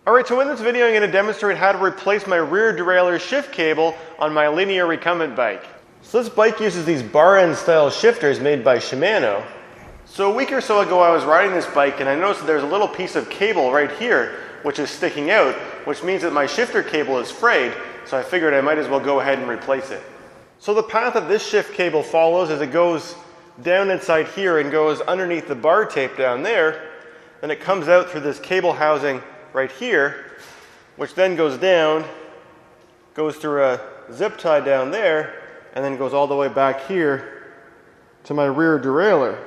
Alright, so in this video I'm going to demonstrate how to replace my rear derailleur shift cable on my Linear Recumbent bike. So this bike uses these bar-end style shifters made by Shimano. So a week or so ago I was riding this bike and I noticed that there's a little piece of cable right here which is sticking out, which means that my shifter cable is frayed, so I figured I might as well go ahead and replace it. So the path that this shift cable follows is it goes down inside here and goes underneath the bar tape down there, then it comes out through this cable housing right here, which then goes down, goes through a zip tie down there, and then goes all the way back here to my rear derailleur.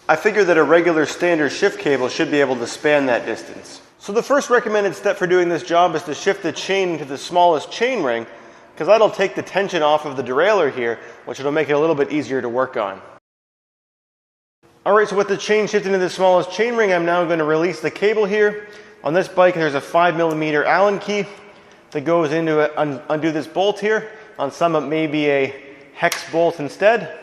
I figured that a regular standard shift cable should be able to span that distance. So the first recommended step for doing this job is to shift the chain into the smallest chain ring, because that'll take the tension off of the derailleur here, which will make it a little bit easier to work on. Alright, so with the chain shifted into the smallest chain ring, I'm now going to release the cable here. On this bike there's a 5mm Allen key that goes into it, undo this bolt here. On some it may be a hex bolt instead.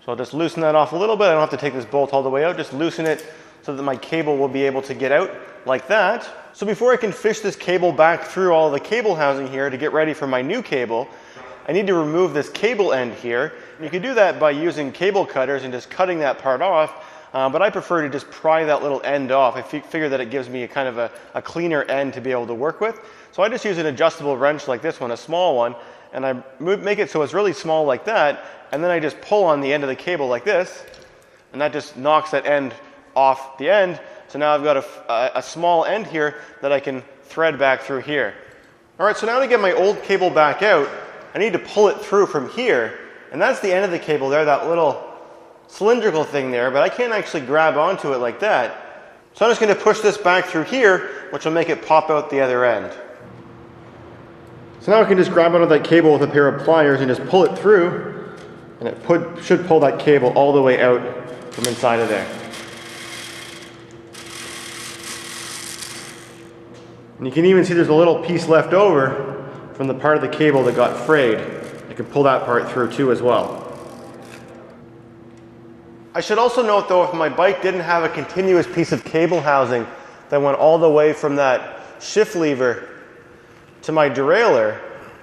So I'll just loosen that off a little bit. I don't have to take this bolt all the way out, just loosen it so that my cable will be able to get out like that. So before I can fish this cable back through all the cable housing here to get ready for my new cable, I need to remove this cable end here. You can do that by using cable cutters and just cutting that part off. But I prefer to just pry that little end off. I figure that it gives me a kind of a cleaner end to be able to work with. So I just use an adjustable wrench like this one, a small one, and I make it so it's really small like that, and then I just pull on the end of the cable like this, and that just knocks that end off the end. So now I've got a small end here that I can thread back through here. Alright, so now to get my old cable back out, I need to pull it through from here, and that's the end of the cable there, that little cylindrical thing there, but I can't actually grab onto it like that. So I'm just going to push this back through here, which will make it pop out the other end. So now I can just grab onto that cable with a pair of pliers and just pull it through, and it should pull that cable all the way out from inside of there. And you can even see there's a little piece left over from the part of the cable that got frayed. I can pull that part through too as well. I should also note though, if my bike didn't have a continuous piece of cable housing that went all the way from that shift lever to my derailleur,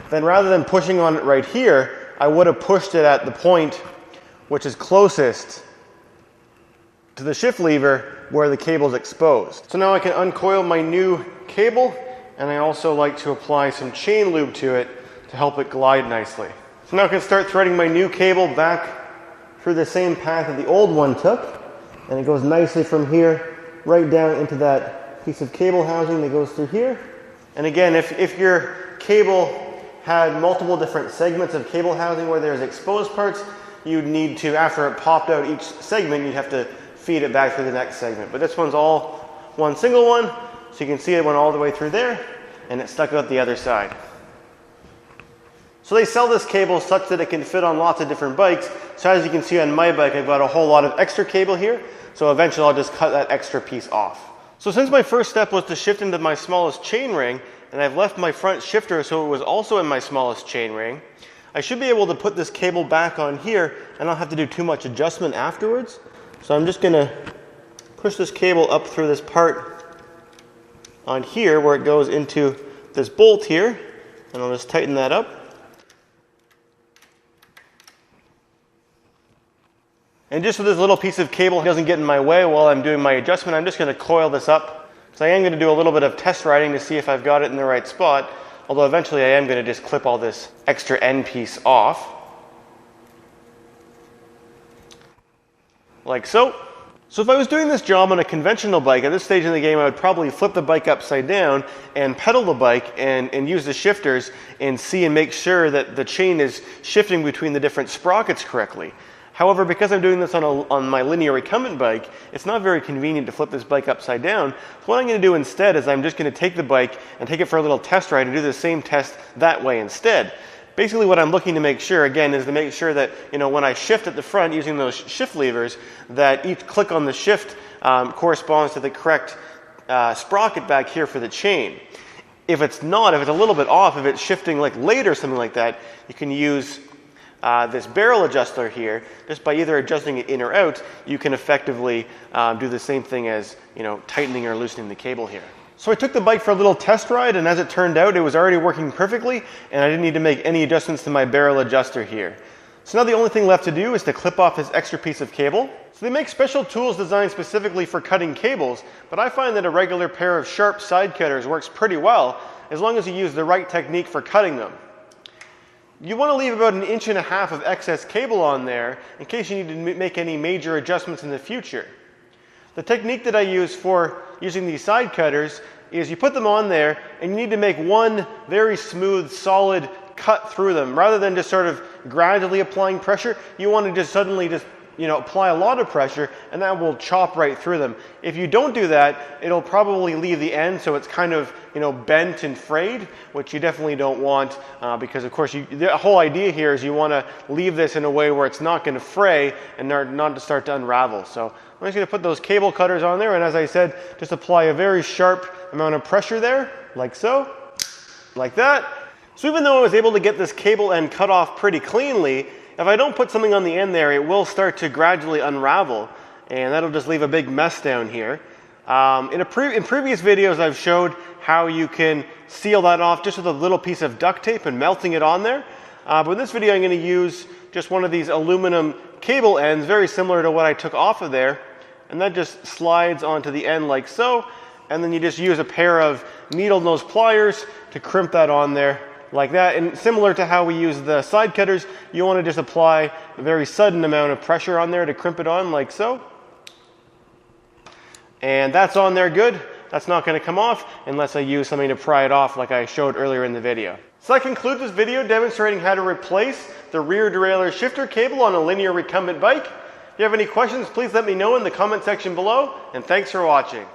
then rather than pushing on it right here, I would have pushed it at the point which is closest to the shift lever where the cable is exposed. So now I can uncoil my new cable, and I also like to apply some chain lube to it to help it glide nicely. So now I can start threading my new cable back through the same path that the old one took, and it goes nicely from here right down into that piece of cable housing that goes through here. And again, if your cable had multiple different segments of cable housing where there's exposed parts, you'd need to, after it popped out each segment, you'd have to feed it back through the next segment. But this one's all one single one, so you can see it went all the way through there, and it stuck out the other side. So they sell this cable such that it can fit on lots of different bikes. So as you can see on my bike, I've got a whole lot of extra cable here. So eventually I'll just cut that extra piece off. So since my first step was to shift into my smallest chain ring, and I've left my front shifter so it was also in my smallest chain ring, I should be able to put this cable back on here and not have to do too much adjustment afterwards. So I'm just going to push this cable up through this part on here where it goes into this bolt here, and I'll just tighten that up. And just so this little piece of cable doesn't get in my way while I'm doing my adjustment, I'm just going to coil this up. So I am going to do a little bit of test riding to see if I've got it in the right spot, although eventually I am going to just clip all this extra end piece off. Like so. So if I was doing this job on a conventional bike, at this stage in the game I would probably flip the bike upside down and pedal the bike and use the shifters and see and make sure that the chain is shifting between the different sprockets correctly. However, because I'm doing this on my Linear Recumbent bike, it's not very convenient to flip this bike upside down. So what I'm going to do instead is I'm just going to take the bike and take it for a little test ride and do the same test that way instead. Basically what I'm looking to make sure, again, is to make sure that, when I shift at the front using those shift levers, that each click on the shift corresponds to the correct sprocket back here for the chain. If it's not, if it's a little bit off, if it's shifting like late or something like that, you can use this barrel adjuster here. Just by either adjusting it in or out, you can effectively do the same thing as tightening or loosening the cable here. So I took the bike for a little test ride, and as it turned out, it was already working perfectly, and I didn't need to make any adjustments to my barrel adjuster here. So now the only thing left to do is to clip off this extra piece of cable. So they make special tools designed specifically for cutting cables, but I find that a regular pair of sharp side cutters works pretty well, as long as you use the right technique for cutting them. You want to leave about 1.5 inches of excess cable on there in case you need to make any major adjustments in the future. The technique that I use for using these side cutters is you put them on there and you need to make one very smooth, solid cut through them. Rather than just sort of gradually applying pressure, you want to just suddenly apply a lot of pressure, and that will chop right through them. If you don't do that, it'll probably leave the end so it's kind of bent and frayed, which you definitely don't want because of course the whole idea here is you want to leave this in a way where it's not going to fray and not to start to unravel. So I'm just going to put those cable cutters on there, and as I said, just apply a very sharp amount of pressure there, like so, like that. So even though I was able to get this cable end cut off pretty cleanly, if I don't put something on the end there, it will start to gradually unravel, and that'll just leave a big mess down here. In previous videos, I've showed how you can seal that off just with a little piece of duct tape and melting it on there. But in this video, I'm going to use just one of these aluminum cable ends, very similar to what I took off of there, and that just slides onto the end like so, and then you just use a pair of needle nose pliers to crimp that on there like that. And similar to how we use the side cutters, you want to just apply a very sudden amount of pressure on there to crimp it on like so. And that's on there good. That's not going to come off unless I use something to pry it off like I showed earlier in the video. So that concludes this video demonstrating how to replace the rear derailleur shifter cable on a linear recumbent bike. If you have any questions, please let me know in the comment section below, and thanks for watching.